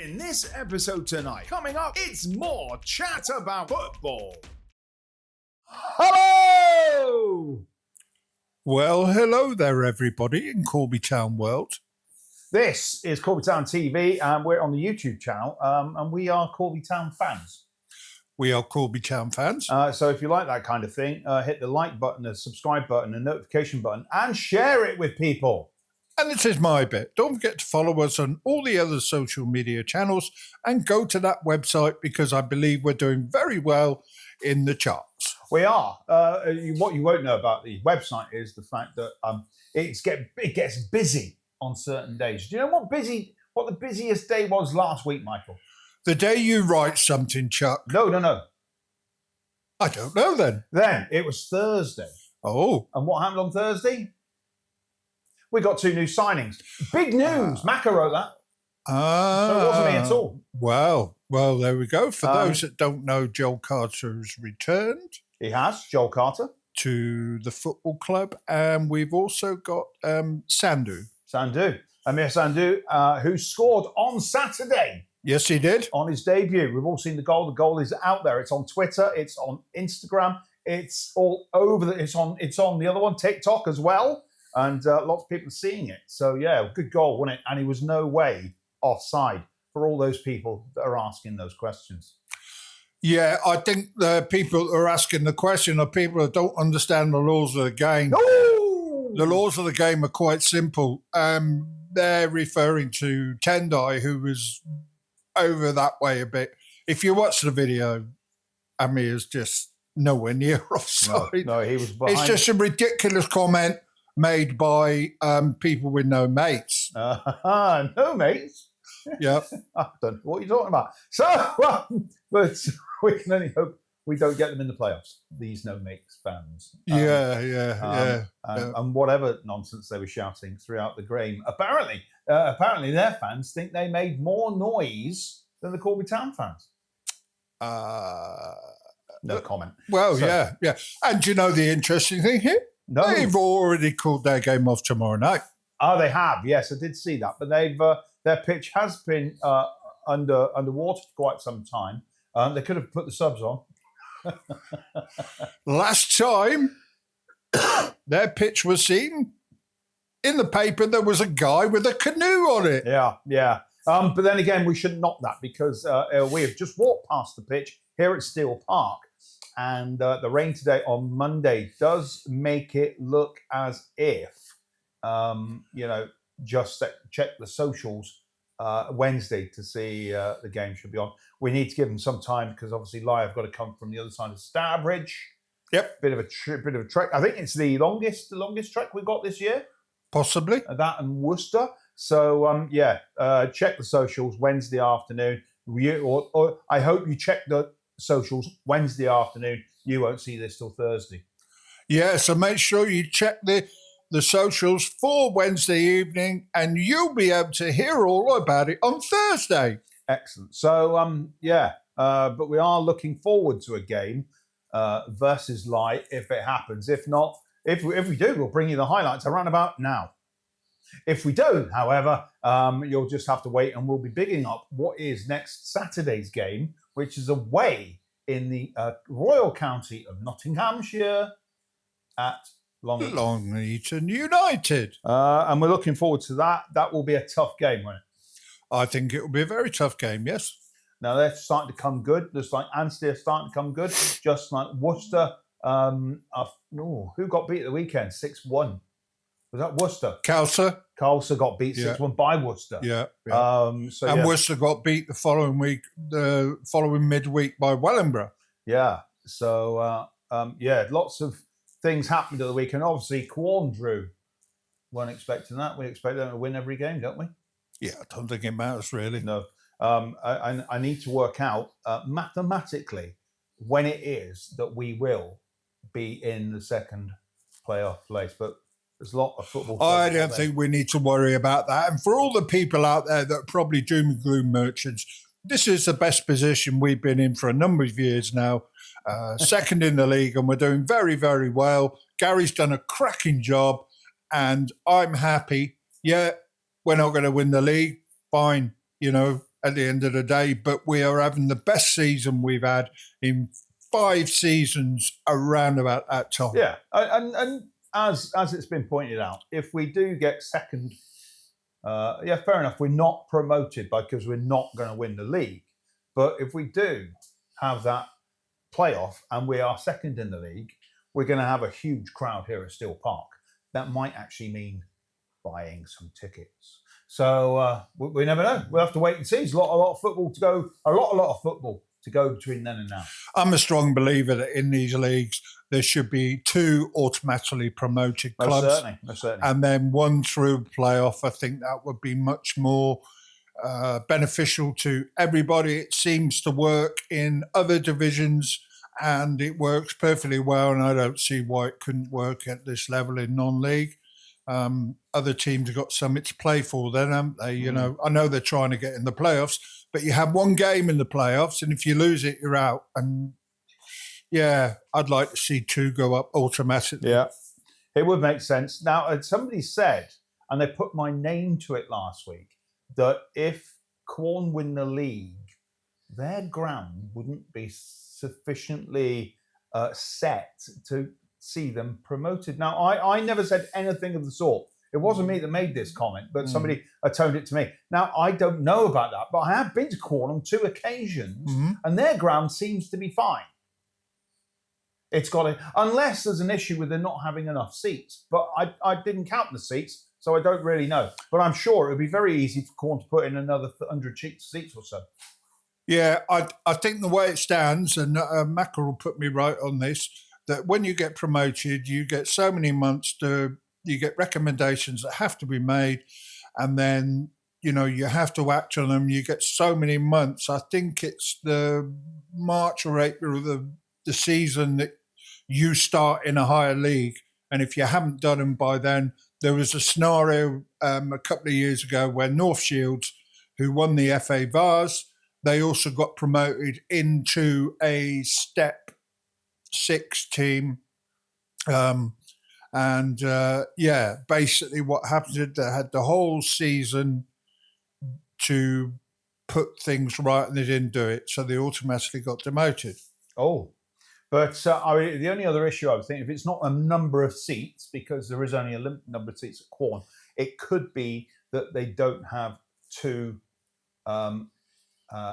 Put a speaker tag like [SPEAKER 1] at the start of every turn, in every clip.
[SPEAKER 1] In this episode tonight, coming up, it's more chat about football. Hello!
[SPEAKER 2] Well, hello there, everybody in Corby Town world.
[SPEAKER 1] This is Corby Town TV, and we're on the YouTube channel, and we are Corby Town fans.
[SPEAKER 2] We are Corby Town fans.
[SPEAKER 1] So if you like that kind of thing, hit the like button, the subscribe button, the notification button, and share it with people.
[SPEAKER 2] And this is my bit. Don't forget to follow us on all the other social media channels and go to that website because I believe we're doing very well in the charts.
[SPEAKER 1] We are. What you won't know about the website is the fact that it gets busy on certain days. Do you know what the busiest day was last week, Michael?
[SPEAKER 2] The day you write something, Chuck.
[SPEAKER 1] No.
[SPEAKER 2] I don't know then.
[SPEAKER 1] Then it was Thursday.
[SPEAKER 2] Oh.
[SPEAKER 1] And what happened on Thursday? We got 2 new signings. Big news. Macca wrote that. So it wasn't me at all.
[SPEAKER 2] Well, there we go. For those that don't know, Joel Carter has returned.
[SPEAKER 1] He has, Joel Carter.
[SPEAKER 2] To the football club. And we've also got Sandhu.
[SPEAKER 1] Amir Sandhu, who scored on Saturday.
[SPEAKER 2] Yes, he did.
[SPEAKER 1] On his debut. We've all seen the goal. The goal is out there. It's on Twitter. It's on Instagram. It's all over. It's on the other one, TikTok as well. And lots of people seeing it. So, yeah, good goal, wasn't it? And he was no way offside for all those people that are asking those questions.
[SPEAKER 2] Yeah, I think the people that are asking the question are people that don't understand the laws of the game.
[SPEAKER 1] No!
[SPEAKER 2] The laws of the game are quite simple. They're referring to Tendai, who was over that way a bit. If you watch the video, Amir's just nowhere near offside.
[SPEAKER 1] No, he was behind.
[SPEAKER 2] It's just a ridiculous comment made by people with no mates.
[SPEAKER 1] No mates?
[SPEAKER 2] Yeah.
[SPEAKER 1] I don't know what you're talking about. So, but we can only hope we don't get them in the playoffs, these no mates fans.
[SPEAKER 2] Yeah.
[SPEAKER 1] And whatever nonsense they were shouting throughout the game. Apparently their fans think they made more noise than the Corby Town fans. No comment.
[SPEAKER 2] Well, yeah. And you know the interesting thing here?
[SPEAKER 1] No.
[SPEAKER 2] They've already called their game off tomorrow night.
[SPEAKER 1] Oh, they have. Yes, I did see that. But they've their pitch has been underwater for quite some time. They could have put the subs on.
[SPEAKER 2] Last time their pitch was seen in the paper, there was a guy with a canoe on it.
[SPEAKER 1] Yeah. But then again, we shouldn't knock that because we have just walked past the pitch here at Steel Park. And the rain today on Monday does make it look as if, just check the socials Wednesday to see the game should be on. We need to give them some time because obviously live got to come from the other side of Starbridge.
[SPEAKER 2] Yep.
[SPEAKER 1] Bit of a trek. I think it's the longest trek we've got this year.
[SPEAKER 2] Possibly.
[SPEAKER 1] That and Worcester. So, check the socials Wednesday afternoon. Or I hope you check the socials Wednesday afternoon. You won't see this till Thursday.
[SPEAKER 2] Yeah, so make sure you check the socials for Wednesday evening and you'll be able to hear all about it on Thursday.
[SPEAKER 1] Excellent. So, but we are looking forward to a game versus Light if it happens. If not, if we do, we'll bring you the highlights around about now. If we don't, however, you'll just have to wait and we'll be bigging up what is next Saturday's game, which is away in the Royal County of Nottinghamshire at
[SPEAKER 2] Long Eaton United.
[SPEAKER 1] And we're looking forward to that. That will be a tough game, won't it?
[SPEAKER 2] I think it will be a very tough game, yes.
[SPEAKER 1] Now, they're starting to come good. Just like Anstey are starting to come good. Just like Worcester. Who got beat at the weekend? 6-1. Was that Worcester? Carlsa got beat 6-1 by Worcester.
[SPEAKER 2] Yeah. Worcester got beat the following midweek by Wellingborough.
[SPEAKER 1] Yeah. So, lots of things happened at the weekend. Obviously, Quorn drew. Weren't expecting that. We expect them to win every game, don't we?
[SPEAKER 2] Yeah, I don't think it matters, really.
[SPEAKER 1] No. I need to work out mathematically when it is that we will be in the second playoff place. But there's a lot of football.
[SPEAKER 2] I don't think we need to worry about that. And for all the people out there that are probably doom and gloom merchants, this is the best position we've been in for a number of years now. Second in the league, and we're doing very, very well. Gary's done a cracking job, and I'm happy. Yeah, we're not going to win the league. Fine. at the end of the day, but we are having the best season we've had in 5 seasons around about that time.
[SPEAKER 1] Yeah, and as it's been pointed out, if we do get second, fair enough, we're not promoted because we're not going to win the league. But if we do have that playoff and we are second in the league, we're going to have a huge crowd here at Steel Park. That might actually mean buying some tickets. So we never know. We'll have to wait and see. There's a lot of football to go. A lot of football to go between then and now.
[SPEAKER 2] I'm a strong believer that in these leagues there should be 2 automatically promoted clubs,
[SPEAKER 1] Most certainly.
[SPEAKER 2] And then 1 through playoff. I think that would be much more beneficial to everybody. It seems to work in other divisions, and it works perfectly well. And I don't see why it couldn't work at this level in non-league. Other teams have got something to play for then, haven't they? You know, I know they're trying to get in the playoffs, but you have 1 game in the playoffs, and if you lose it, you're out. And yeah, I'd like to see 2 go up automatically.
[SPEAKER 1] Yeah, it would make sense. Now, somebody said, and they put my name to it last week, that if Quorn win the league, their ground wouldn't be sufficiently set to see them promoted. Now, I never said anything of the sort. It wasn't me that made this comment, but somebody atoned it to me. Now, I don't know about that, but I have been to Quorn on 2 occasions, and their ground seems to be fine. It's got to, unless there's an issue with them not having enough seats. But I didn't count the seats, so I don't really know. But I'm sure it would be very easy for Quorn to put in another 100 seats or so.
[SPEAKER 2] Yeah, I think the way it stands, and Macca will put me right on this, that when you get promoted, you get so many months you get recommendations that have to be made, and then, you know, you have to act on them. You get so many months. I think it's the March or April of the season that you start in a higher league. And if you haven't done them by then, there was a scenario a couple of years ago where North Shields, who won the FA Vase, they also got promoted into a Step 6 team. Basically what happened, they had the whole season to put things right, and they didn't do it, so they automatically got demoted.
[SPEAKER 1] Oh, but the only other issue I was thinking, if it's not a number of seats, because there is only a limited number of seats at Quorn, it could be that they don't have 2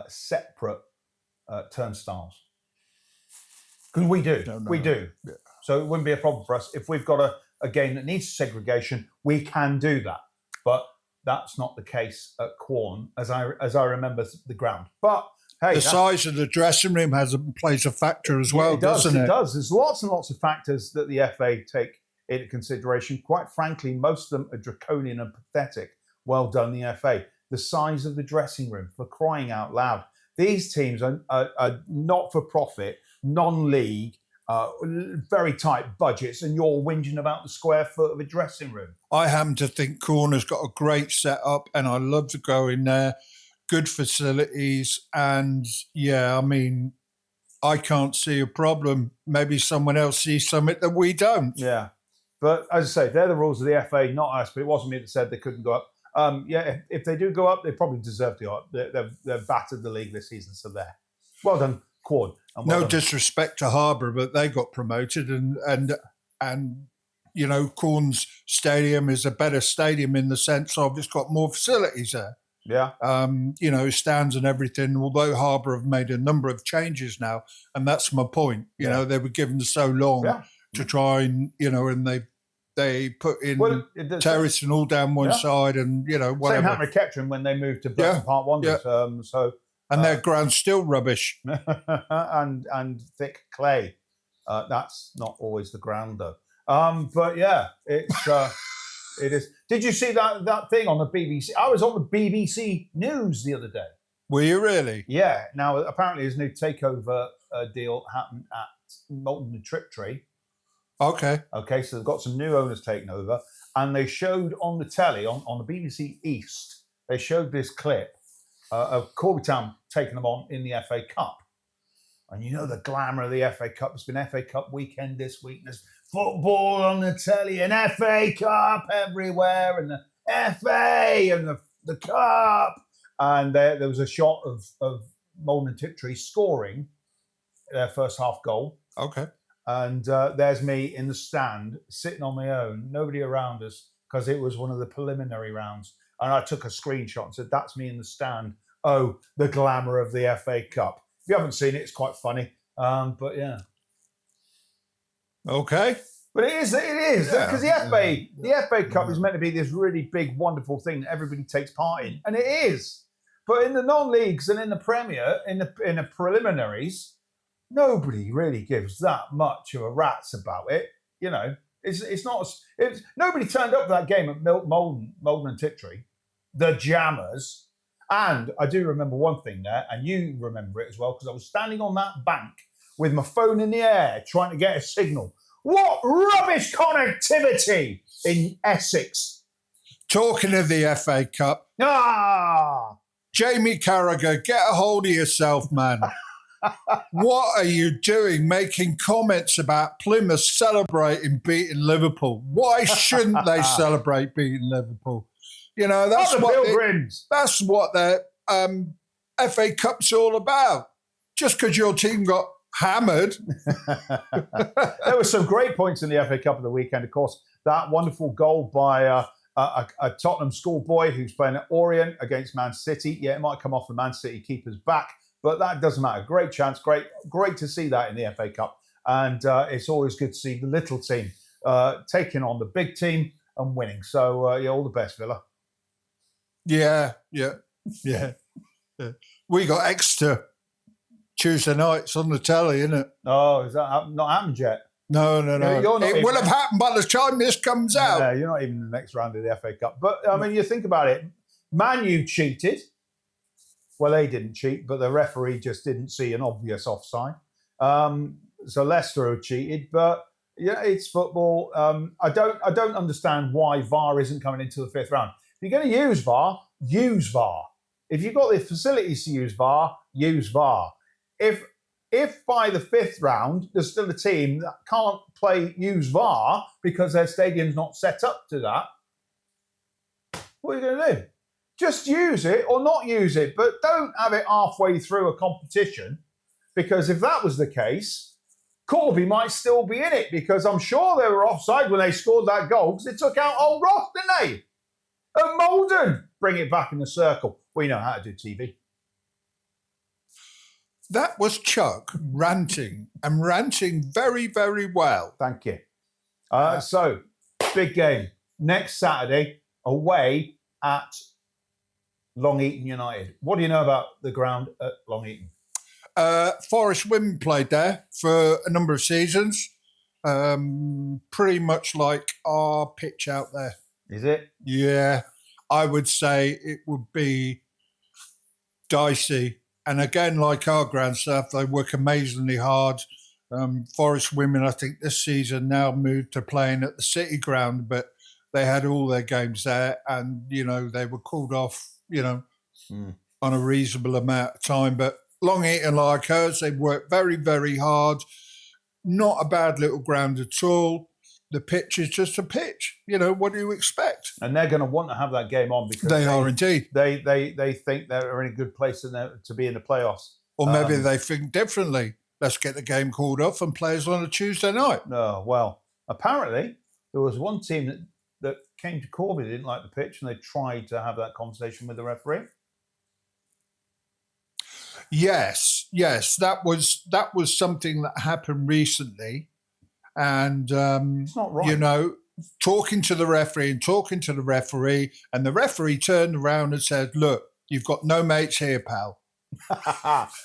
[SPEAKER 1] separate turnstiles. Because we do. Yeah. So it wouldn't be a problem for us. If we've got a game that needs segregation, we can do that. But that's not the case at Quorn, as I remember the ground. But hey,
[SPEAKER 2] the size of the dressing room plays a factor as well, doesn't it?
[SPEAKER 1] It does. There's lots and lots of factors that the FA take into consideration. Quite frankly, most of them are draconian and pathetic. Well done, the FA. The size of the dressing room, for crying out loud. These teams are not-for-profit, non-league, very tight budgets, and you're whinging about the square foot of a dressing room.
[SPEAKER 2] I happen to think Quorn has got a great setup, and I love to go in there. Good facilities, and yeah, I mean, I can't see a problem. Maybe someone else sees something that we don't.
[SPEAKER 1] Yeah, but as I say, they're the rules of the FA, not us. But it wasn't me that said they couldn't go up. If they do go up, they probably deserve to go up. They've battered the league this season, so there. Well done, Quorn.
[SPEAKER 2] No disrespect to Harbour, but they got promoted, and you know, Quorn's stadium is a better stadium in the sense of it's got more facilities there.
[SPEAKER 1] Yeah.
[SPEAKER 2] You know, stands and everything. Although Harbour have made a number of changes now, and that's my point. You know, they were given so long to try and, you know, and they put in terrace and all down one side, and, you know, whatever.
[SPEAKER 1] Same happened with Kettering when they moved to Burton Park Wanderers.
[SPEAKER 2] And their ground's still rubbish.
[SPEAKER 1] and thick clay. That's not always the ground, though. But yeah, it's it is. Did you see that thing on the BBC? I was on the BBC News the other day.
[SPEAKER 2] Were you really?
[SPEAKER 1] Yeah. Now, apparently his new takeover deal happened at Moulton and Triptree.
[SPEAKER 2] Okay,
[SPEAKER 1] so they've got some new owners taking over, and they showed on the telly, on the BBC East, they showed this clip of Corby Town taking them on in the FA Cup. And you know the glamour of the FA Cup. It's been FA Cup weekend this week. There's football on the telly and FA Cup everywhere, and the FA and the Cup. and there was a shot of Molden and Tiptree scoring their first half goal.
[SPEAKER 2] Okay.
[SPEAKER 1] And there's me in the stand, sitting on my own, nobody around us, because it was one of the preliminary rounds. And I took a screenshot and said, that's me in the stand. Oh, the glamour of the FA Cup. If you haven't seen it, it's quite funny. But yeah.
[SPEAKER 2] Okay.
[SPEAKER 1] But it is, because the FA Cup is meant to be this really big, wonderful thing that everybody takes part in, and it is. But in the non-leagues and in the Premier, in the preliminaries, nobody really gives that much of a rat's about it. You know, it's not. Nobody turned up for that game at Molden and Tiptree, the Jammers. And I do remember one thing there, and you remember it as well, because I was standing on that bank with my phone in the air trying to get a signal. What rubbish connectivity in Essex.
[SPEAKER 2] Talking of the FA Cup. Jamie Carragher, get a hold of yourself, man. What are you doing making comments about Plymouth celebrating beating Liverpool? Why shouldn't they celebrate beating Liverpool? You know, that's what the FA Cup's all about. Just because your team got hammered.
[SPEAKER 1] There were some great points in the FA Cup of the weekend. Of course, that wonderful goal by a Tottenham schoolboy who's playing at Orient against Man City. Yeah, it might come off the Man City keeper's back, but that doesn't matter. Great chance. Great to see that in the FA Cup. And it's always good to see the little team taking on the big team and winning. So, all the best, Villa.
[SPEAKER 2] Yeah. We got Exeter Tuesday nights on the telly, isn't it?
[SPEAKER 1] Oh, is that not happened yet?
[SPEAKER 2] No. It will have happened by the time this comes out.
[SPEAKER 1] Yeah, you're not even in the next round of the FA Cup. But, I mean, you think about it. Man U cheated. Well, they didn't cheat, but the referee just didn't see an obvious offside. So Leicester have cheated, but yeah, it's football. I don't understand why VAR isn't coming into the fifth round. If you're going to use VAR, use VAR. If you've got the facilities to use VAR, use VAR. If by the fifth round there's still a team that can't use VAR because their stadium's not set up to that, what are you going to do? Just use it or not use it, but don't have it halfway through a competition, because if that was the case, Corby might still be in it, because I'm sure they were offside when they scored that goal because they took out Old Ross, didn't they? And Molden, bring it back in the circle. We know how to do TV.
[SPEAKER 2] That was Chuck ranting very, very well.
[SPEAKER 1] Thank you. So, big game. Next Saturday, away at Long Eaton United. What do you know about the ground at Long Eaton?
[SPEAKER 2] Forest women played there for a number of seasons. Pretty much like our pitch out there.
[SPEAKER 1] Is it?
[SPEAKER 2] Yeah. I would say it would be dicey. And again, like our ground staff, they work amazingly hard. Forest women, I think this season now moved to playing at the City ground, but they had all their games there, and, they were called off, on a reasonable amount of time. But Long Eaton, like hers, they work very, very hard. Not a bad little ground at all. The pitch is just a pitch. What do you expect?
[SPEAKER 1] And they're going to want to have that game on because
[SPEAKER 2] they are indeed.
[SPEAKER 1] They think they're in a good place to be in the playoffs.
[SPEAKER 2] Or maybe they think differently. Let's get the game called off and play us on a Tuesday night.
[SPEAKER 1] No, well, apparently there was one team that came to Corby, they didn't like the pitch, and they tried to have that conversation with the referee.
[SPEAKER 2] Yes, that was something that happened recently. And,
[SPEAKER 1] it's not right.
[SPEAKER 2] Talking to the referee, and the referee turned around and said, look, you've got no mates here, pal.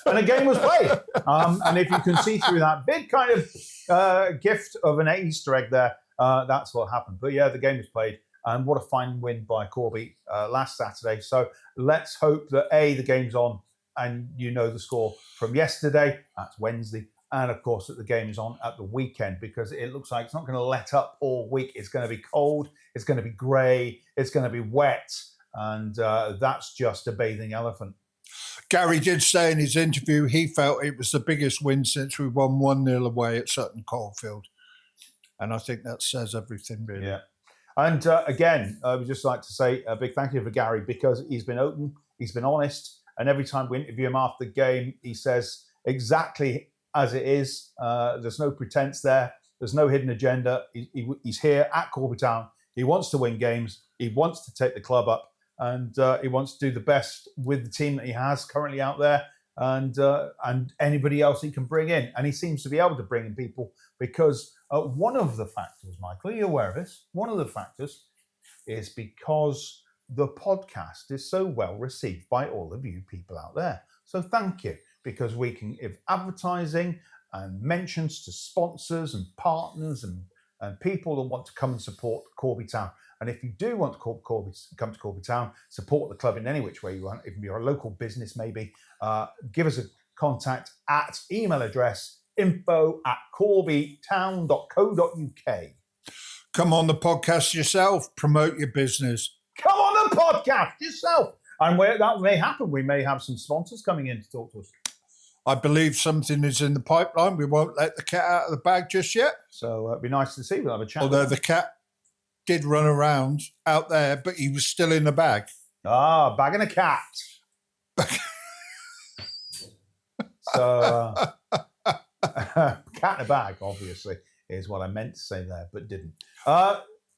[SPEAKER 1] And a game was played. And if you can see through that big kind of gift of an Easter egg there, that's what happened. But yeah, the game was played. And what a fine win by Corby last Saturday. So let's hope that the game's on and the score from yesterday. That's Wednesday. And, of course, that the game is on at the weekend, because it looks like it's not going to let up all week. It's going to be cold. It's going to be grey. It's going to be wet. And that's just a bathing elephant.
[SPEAKER 2] Gary did say in his interview he felt it was the biggest win since we won 1-0 away at Sutton Coldfield. And I think that says everything, really.
[SPEAKER 1] Yeah. And, again, I would just like to say a big thank you for Gary, because he's been open. He's been honest. And every time we interview him after the game, he says exactly as it is. There's no pretense there. There's no hidden agenda. He's here at Corby Town. He wants to win games. He wants to take the club up. And he wants to do the best with the team that he has currently out there and anybody else he can bring in. And he seems to be able to bring in people because one of the factors, Michael, are you aware of this? One of the factors is because the podcast is so well received by all of you people out there. So thank you, because we can give advertising and mentions to sponsors and partners and people that want to come and support Corby Town. And if you do want to come to Corby Town, support the club in any which way you want, if you're a local business maybe, give us a contact at email address info@corbytown.co.uk.
[SPEAKER 2] Come on the podcast yourself, promote your business.
[SPEAKER 1] Come on the podcast yourself. And that may happen. We may have some sponsors coming in to talk to us.
[SPEAKER 2] I believe something is in the pipeline. We won't let the cat out of the bag just yet.
[SPEAKER 1] So it'd be nice to see. We'll have a chat.
[SPEAKER 2] Although the cat did run around out there, but he was still in the bag.
[SPEAKER 1] Ah, bag and a cat. So, cat in a bag, obviously, is what I meant to say there, but didn't.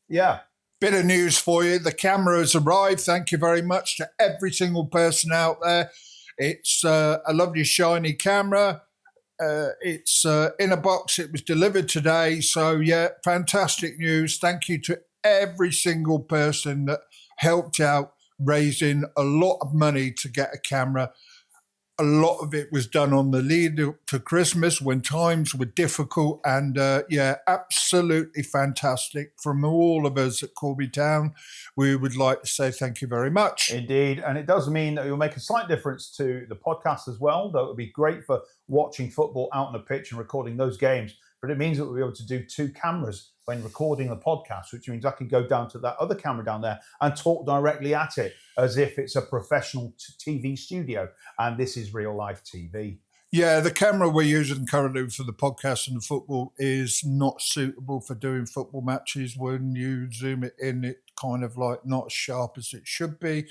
[SPEAKER 1] Yeah.
[SPEAKER 2] Bit of news for you. The camera has arrived. Thank you very much to every single person out there. It's a lovely, shiny camera. It's in a box. It was delivered today. So, yeah, fantastic news. Thank you to every single person that helped out raising a lot of money to get a camera. A lot of it was done on the lead up to Christmas when times were difficult. And, yeah, absolutely fantastic. From all of us at Corby Town, we would like to say thank you very much.
[SPEAKER 1] Indeed. And it does mean that it will make a slight difference to the podcast as well, though it would be great for watching football out on the pitch and recording those games. But it means that we'll be able to do 2 cameras when recording the podcast, which means I can go down to that other camera down there and talk directly at it as if it's a professional TV studio. And this is real life TV.
[SPEAKER 2] Yeah, the camera we're using currently for the podcast and the football is not suitable for doing football matches. When you zoom it in, it's kind of like not as sharp as it should be.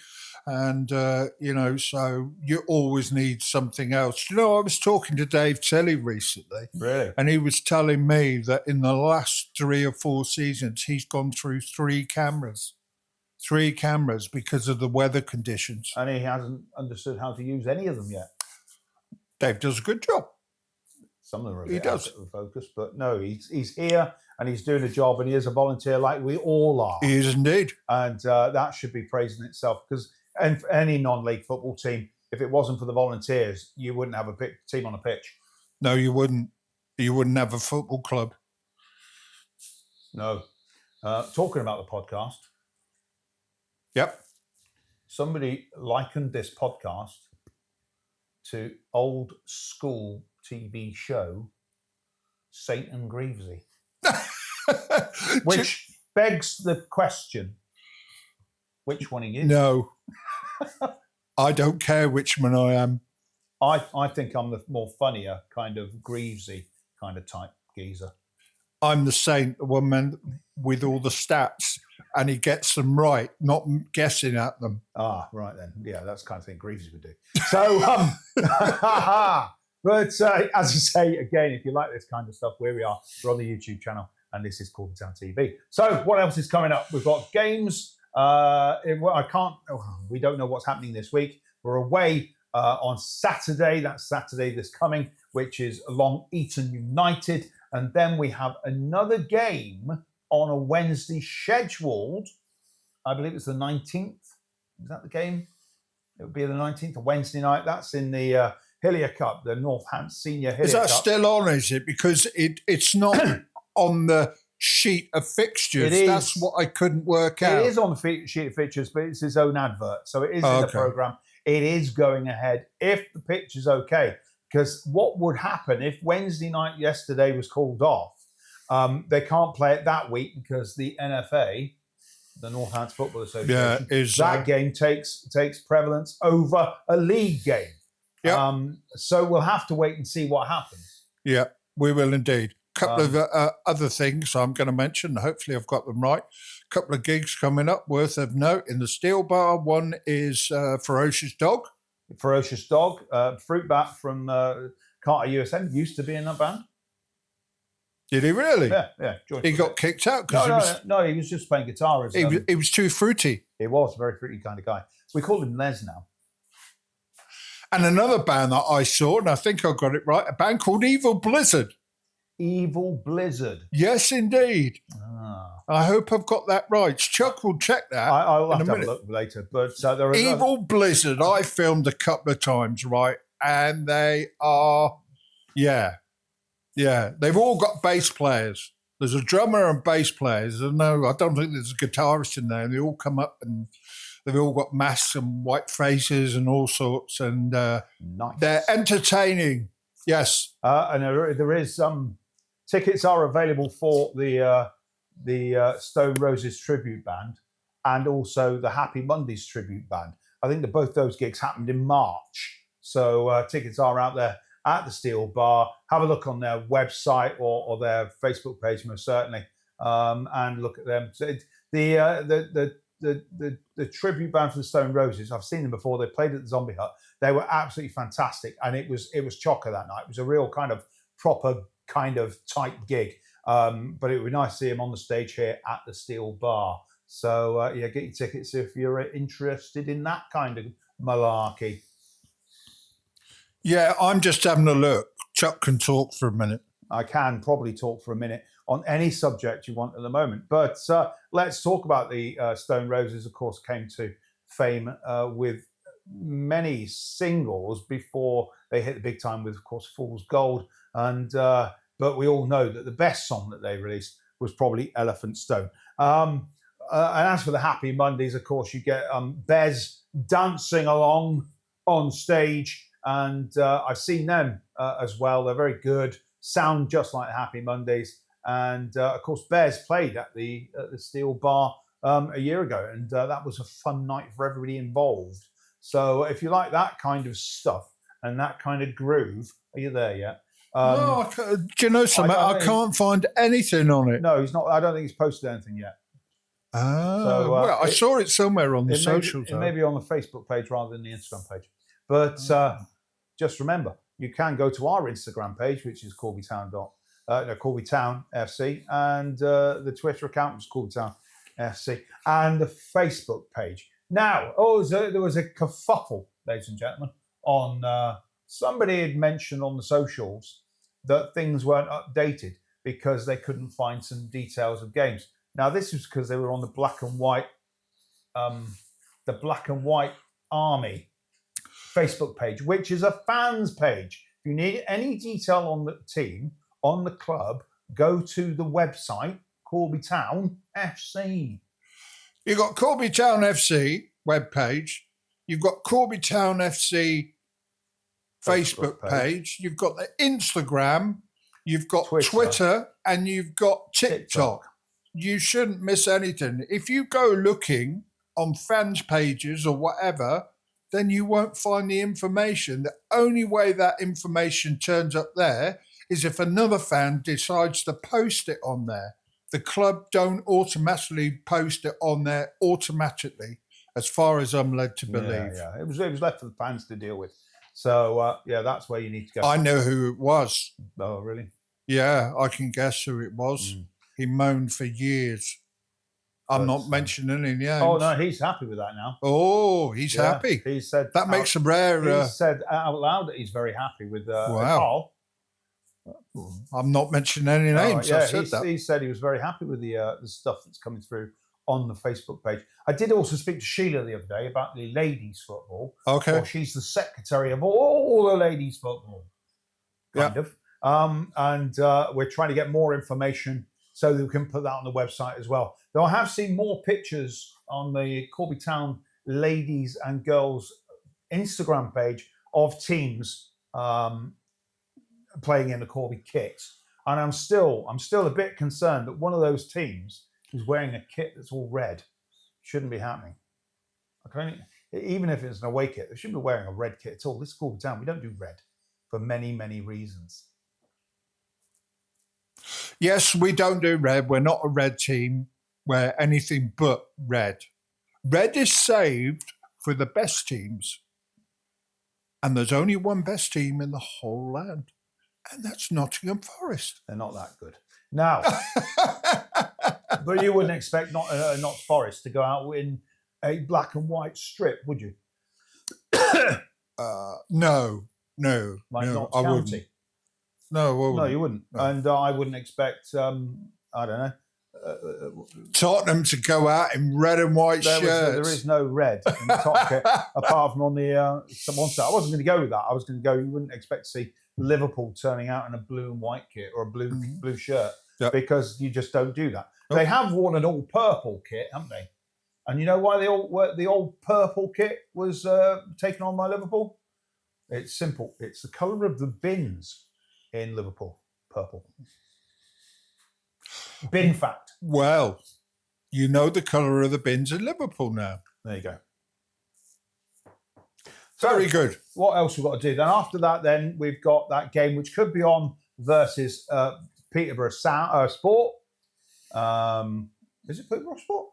[SPEAKER 2] And, you know, so you always need something else. You know, I was talking to Dave Telly recently.
[SPEAKER 1] Really?
[SPEAKER 2] And he was telling me that in the last 3 or 4 seasons, he's gone through 3 cameras. 3 cameras because of the weather conditions.
[SPEAKER 1] And he hasn't understood how to use any of them yet.
[SPEAKER 2] Dave does a good job.
[SPEAKER 1] Some of them are a bit out of focus, but no, he's here and he's doing a job, and he is a volunteer like we all are.
[SPEAKER 2] He is indeed.
[SPEAKER 1] And that should be praised in itself, because any non-league football team, if it wasn't for the volunteers, you wouldn't have a team on a pitch.
[SPEAKER 2] No, you wouldn't. You wouldn't have a football club.
[SPEAKER 1] No. Talking about the podcast.
[SPEAKER 2] Yep.
[SPEAKER 1] Somebody likened this podcast to old school TV show Saint and Greavesy, which begs the question, which one are you?
[SPEAKER 2] No, I don't care which one I am.
[SPEAKER 1] I think I'm the more funnier kind of Greavesy kind of type geezer.
[SPEAKER 2] I'm the Saint, the one man with all the stats, and he gets them right, not guessing at them.
[SPEAKER 1] Ah, right then. Yeah, that's the kind of thing Greavesy would do. So, but as I say, again, if you like this kind of stuff, where we are, we're on the YouTube channel, and this is Corby Town TV. So what else is coming up? We've got games. We don't know what's happening this week. We're away on Saturday. That's Saturday this coming, which is along Eton United. And then we have another game on a Wednesday scheduled. I believe it's the 19th. Is that the game? It would be the 19th, a Wednesday night. That's in the Hillier Cup, the Northampton Senior Hillier Cup.
[SPEAKER 2] Is that still on, is it? Because it's not on the sheet of fixtures.
[SPEAKER 1] It is.
[SPEAKER 2] That's what I couldn't work out.
[SPEAKER 1] It is on the sheet of fixtures, but it's his own advert. So it is in the programme. It is going ahead if the pitch is okay. Because what would happen if Wednesday night yesterday was called off? They can't play it that week because the NFA, the Northampton Football Association, that game takes prevalence over a league game.
[SPEAKER 2] Yeah.
[SPEAKER 1] So we'll have to wait and see what happens.
[SPEAKER 2] Yeah, we will indeed. Couple of other things I'm going to mention. Hopefully I've got them right. Couple of gigs coming up worth of note in the Steel Bar. One is Ferocious Dog.
[SPEAKER 1] Ferocious Dog, fruit bat from Carta USM, used to be in that band.
[SPEAKER 2] Did he really?
[SPEAKER 1] Yeah.
[SPEAKER 2] He got kicked out
[SPEAKER 1] no, he was just playing guitar.
[SPEAKER 2] He was too fruity.
[SPEAKER 1] He was a very fruity kind of guy. We call him Les now.
[SPEAKER 2] And another band that I saw, and I think I got it right, a band called Evil Blizzard.
[SPEAKER 1] Evil Blizzard.
[SPEAKER 2] Yes, indeed.
[SPEAKER 1] Ah.
[SPEAKER 2] I hope I've got that right. Chuck will check that.
[SPEAKER 1] I'll have to have a look later. But there are
[SPEAKER 2] Evil Blizzard. I filmed a couple of times, right? And they are, they've all got bass players. There's a drummer and bass players. I don't think there's a guitarist in there. They all come up and they've all got masks and white faces and all sorts. And
[SPEAKER 1] nice.
[SPEAKER 2] They're entertaining. Yes.
[SPEAKER 1] And there is tickets are available for the Stone Roses tribute band and also the Happy Mondays tribute band. I think that both those gigs happened in March. So tickets are out there at the Steel Bar. Have a look on their website or their Facebook page, most certainly, and look at them. So the tribute band for the Stone Roses, I've seen them before. They played at the Zombie Hut. They were absolutely fantastic, and it was chocker that night. It was a real kind of proper kind of tight gig. But it would be nice to see him on the stage here at the Steel Bar. So get your tickets if you're interested in that kind of malarkey.
[SPEAKER 2] Yeah, I'm just having a look. Chuck can talk for a minute.
[SPEAKER 1] I can probably talk for a minute on any subject you want at the moment. But let's talk about the Stone Roses. Of course, came to fame with many singles before they hit the big time with, of course, Fool's Gold. And but we all know that the best song that they released was probably Elephant Stone. And as for the Happy Mondays, of course, you get Bez dancing along on stage. And I've seen them as well. They're very good, sound just like Happy Mondays. And of course, Bez played at the Steel Bar a year ago. And that was a fun night for everybody involved. So if you like that kind of stuff and that kind of groove, are you there yet?
[SPEAKER 2] No, do you know something? I can't find anything on it.
[SPEAKER 1] No, he's not. I don't think he's posted anything yet.
[SPEAKER 2] So, well, I saw it somewhere on the socials.
[SPEAKER 1] It may be on the Facebook page rather than the Instagram page. But just remember, you can go to our Instagram page, which is Corby Town FC, and the Twitter account was Corby Town FC, and the Facebook page. Now, there was a kerfuffle, ladies and gentlemen, on somebody had mentioned on the socials that things weren't updated because they couldn't find some details of games. Now, this was because they were on the Black and White Army Facebook page, which is a fans page. If you need any detail on the team, on the club, go to the website, Corby Town FC.
[SPEAKER 2] You've got Corby Town FC webpage. You've got Corby Town FC Facebook page. You've got the Instagram. You've got Twitter and you've got TikTok. You shouldn't miss anything. If you go looking on fans pages or whatever, then you won't find the information. The only way that information turns up there is if another fan decides to post it on there. The club don't automatically post it on there automatically, as far as I'm led to believe.
[SPEAKER 1] Yeah. It was left for the fans to deal with. So, that's where you need to go.
[SPEAKER 2] I know who it was.
[SPEAKER 1] Oh, really?
[SPEAKER 2] Yeah, I can guess who it was. He moaned for years. I'm not mentioning any names.
[SPEAKER 1] Oh, no, he's happy with that now.
[SPEAKER 2] Oh, he's happy.
[SPEAKER 1] He said
[SPEAKER 2] that makes him rare.
[SPEAKER 1] He said out loud that he's very happy with
[SPEAKER 2] Carl. I'm not mentioning any names. I said that.
[SPEAKER 1] He said he was very happy with the stuff that's coming through on the Facebook page. I did also speak to Sheila the other day about the ladies' football.
[SPEAKER 2] Okay.
[SPEAKER 1] Well, she's the secretary of all the ladies' football. Kind of. And we're trying to get more information so that we can put that on the website as well. Though I have seen more pictures on the Corby Town ladies and girls Instagram page of teams playing in the Corby kit. And I'm still a bit concerned that one of those teams is wearing a kit that's all red. Shouldn't be happening. Even if it's an away kit, they shouldn't be wearing a red kit at all. This is Corby Town. We don't do red for many, many reasons.
[SPEAKER 2] Yes, we don't do red. We're not a red team. We're anything but red. Red is saved for the best teams. And there's only one best team in the whole land. And that's Nottingham Forest.
[SPEAKER 1] They're not that good. Now, but you wouldn't expect not Forest to go out in a black and white strip, would you?
[SPEAKER 2] No,
[SPEAKER 1] Like
[SPEAKER 2] no,
[SPEAKER 1] Notts
[SPEAKER 2] I
[SPEAKER 1] County.
[SPEAKER 2] wouldn't. No, I wouldn't.
[SPEAKER 1] No, you wouldn't.
[SPEAKER 2] No.
[SPEAKER 1] And I wouldn't expect, I don't know.
[SPEAKER 2] Tottenham to go out in red and white shirts.
[SPEAKER 1] There is no red in the top kit, apart from on the one side. I wasn't going to go with that. I was going to go, you wouldn't expect to see Liverpool turning out in a blue and white kit or a blue shirt, because you just don't do that. They have worn an all purple kit, haven't they? And you know why the old purple kit was taken on by Liverpool? It's simple. It's the colour of the bins in Liverpool, purple. Bin fact.
[SPEAKER 2] Well, you know the colour of the bins in Liverpool now.
[SPEAKER 1] There you go.
[SPEAKER 2] Very good.
[SPEAKER 1] What else we've got to do? Then after that, then we've got that game which could be on versus Peterborough Sport. Is it Peterborough Sport?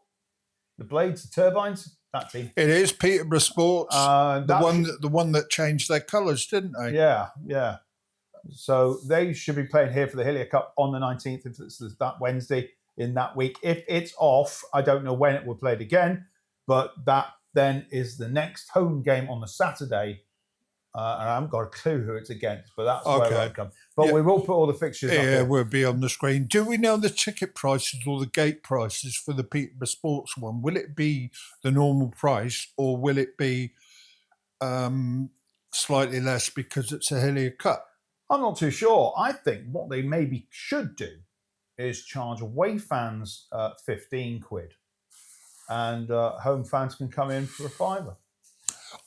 [SPEAKER 1] The Blades, the Turbines, that team.
[SPEAKER 2] It is Peterborough Sports, the one that changed their colours, didn't they?
[SPEAKER 1] Yeah. So they should be playing here for the Hillier Cup on the 19th, if it's that Wednesday in that week. If it's off, I don't know when it will be played again, but that then is the next home game on the Saturday. And I haven't got a clue who it's against, but that's where it'll come. But we will put all the fixtures up there.
[SPEAKER 2] Will be on the screen. Do we know the ticket prices or the gate prices for the Peterborough Sports one? Will it be the normal price, or will it be slightly less because it's a Hillier Cup?
[SPEAKER 1] I'm not too sure. I think what they maybe should do is charge away fans 15 quid, and home fans can come in for a £5.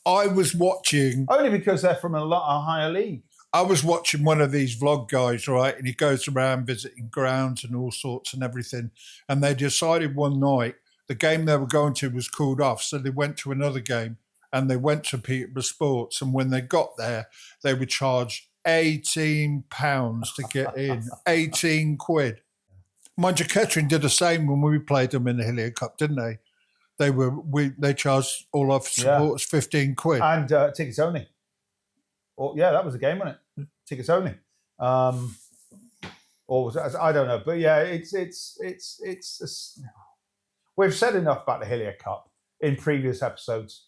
[SPEAKER 2] I was watching...
[SPEAKER 1] Only because they're from a higher league.
[SPEAKER 2] I was watching one of these vlog guys, right, and he goes around visiting grounds and all sorts and everything, and they decided one night the game they were going to was called off, so they went to another game, and they went to Peterborough Sports, and when they got there, they were charged £18 to get in. 18 quid. Mind you, Kettering did the same when we played them in the Hillier Cup, didn't they? They charged all our supporters 15 quid.
[SPEAKER 1] And tickets only. That was a game, wasn't it? Tickets only. Or was it? I don't know. But yeah, it's we've said enough about the Hillier Cup in previous episodes.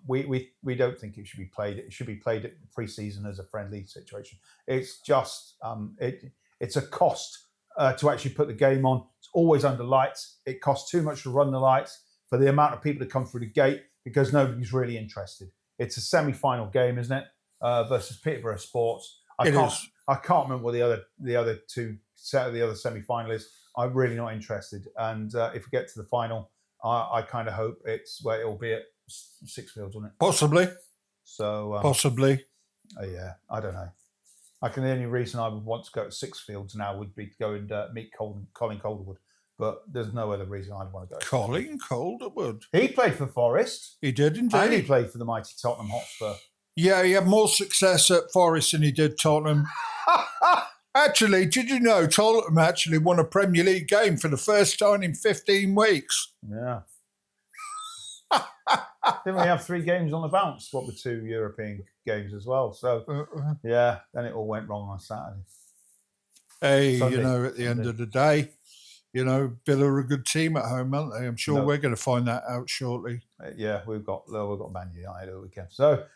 [SPEAKER 1] We don't think it should be played. It should be played at pre-season as a friendly situation. It's just it's a cost to actually put the game on. It's always under lights. It costs too much to run the lights for the amount of people that come through the gate, because nobody's really interested. It's a semi-final game, isn't it? Versus Peterborough Sports. I can't remember what the other semi-finalists. I'm really not interested. And if we get to the final, I kind of hope it's where it'll be at Sixfields, won't it?
[SPEAKER 2] Possibly.
[SPEAKER 1] So
[SPEAKER 2] possibly.
[SPEAKER 1] Yeah, I don't know. The only reason I would want to go to Sixfields now would be to go and meet Colin Calderwood. But there's no other reason I'd want to go.
[SPEAKER 2] Colin Calderwood.
[SPEAKER 1] He played for Forest.
[SPEAKER 2] He did indeed.
[SPEAKER 1] And he played for the mighty Tottenham Hotspur.
[SPEAKER 2] Yeah, he had more success at Forest than he did Tottenham. Actually, did you know Tottenham actually won a Premier League game for the first time in 15 weeks?
[SPEAKER 1] Yeah. Didn't we have 3 games on the bounce? What were 2 European games as well? So, yeah, then it all went wrong on Saturday.
[SPEAKER 2] Hey, Sunday. At the end of the day, Villa are a good team at home, aren't they? I'm sure we're going to find that out shortly.
[SPEAKER 1] Yeah, we've got Man United at the weekend. So,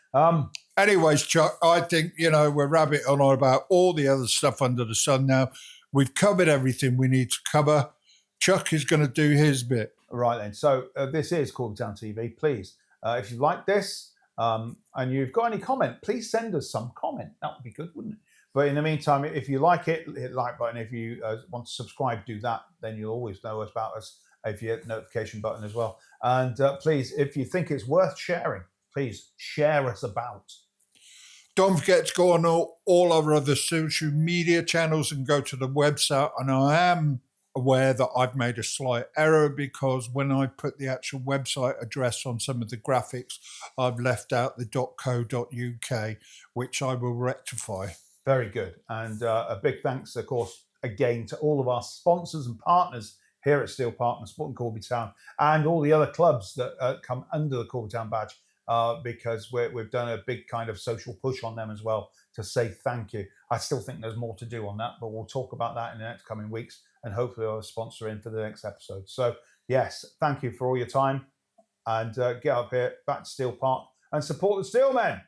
[SPEAKER 2] anyways, Chuck, I think, we're rabbiting on about all the other stuff under the sun now. We've covered everything we need to cover. Chuck is going to do his bit.
[SPEAKER 1] Right then. So this is Corby Town TV. Please, if you like this and you've got any comment, please send us some comment. That would be good, wouldn't it? But in the meantime, if you like it, hit the like button. If you want to subscribe, do that. Then you'll always know about us if you hit the notification button as well. And please, if you think it's worth sharing, please share us about.
[SPEAKER 2] Don't forget to go on all our other social media channels and go to the website. And I am aware that I've made a slight error, because when I put the actual website address on some of the graphics, I've left out the .co.uk, which I will rectify.
[SPEAKER 1] Very good. And a big thanks, of course, again to all of our sponsors and partners here at Steel Park supporting Corby Town, and all the other clubs that come under the Corby Town badge, because we've done a big kind of social push on them as well to say thank you. I still think there's more to do on that, but we'll talk about that in the next coming weeks, and hopefully I'll sponsor in for the next episode. So yes, thank you for all your time, and get up here back to Steel Park and support the Steelmen.